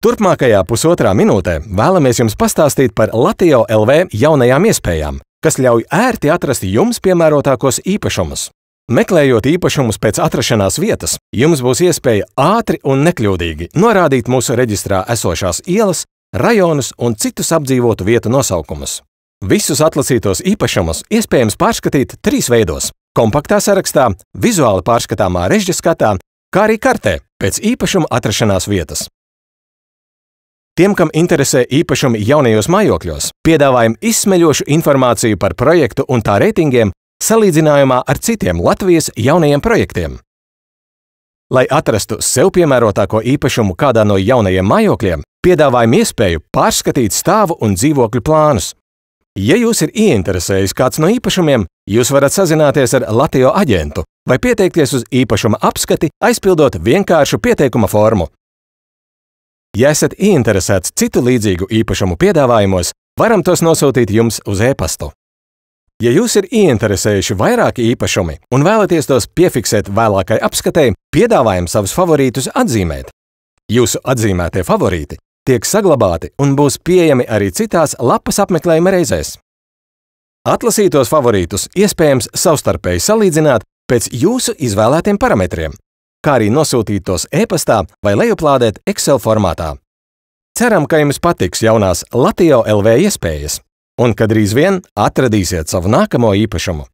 Turpmākajā pusotrā minūtē vēlamies jums pastāstīt par Latio LV jaunajām iespējām, kas ļauj ērti atrast jums piemērotākos īpašumus. Meklējot īpašumus pēc atrašanās vietas, jums būs iespēja ātri un nekļūdīgi norādīt mūsu reģistrā esošās ielas, rajonus un citus apdzīvotu vietu nosaukumus. Visus atlasītos īpašumus iespējams pārskatīt 3 veidos – kompaktā sarakstā, vizuāli pārskatāmā režģa skatā, kā arī kartē pēc īpašuma atrašanās vietas. Tiem, kam interesē īpašumi jaunajos mājokļos, piedāvājam izsmeļošu informāciju par projektu un tā reitingiem salīdzinājumā ar citiem Latvijas jaunajiem projektiem. Lai atrastu sev piemērotāko īpašumu kādā no jaunajiem mājokļiem, piedāvājam iespēju pārskatīt stāvu un dzīvokļu plānus. Ja jūs ir ieinteresējis kāds no īpašumiem, jūs varat sazināties ar Latio aģentu vai pieteikties uz īpašuma apskati, aizpildot vienkāršu pieteikuma formu. Ja esat ieinteresēts citu līdzīgu īpašumu piedāvājumos, varam tos nosūtīt jums uz e-pastu. Ja jūs ir ieinteresējuši vairāki īpašumi un vēlaties tos piefiksēt vēlākai apskatei, piedāvājam savus favorītus atzīmēt. Jūsu atzīmētie favorīti tiek saglabāti un būs pieejami arī citās lapas apmeklējuma reizēs. Atlasītos favorītus iespējams savstarpēji salīdzināt pēc jūsu izvēlētiem parametriem, kā arī nosūtīt tos e-pastā vai lejuplādēt Excel formātā. Ceram, ka jums patiks jaunās Latio LV iespējas un ka drīz vien atradīsiet savu nākamo īpašumu.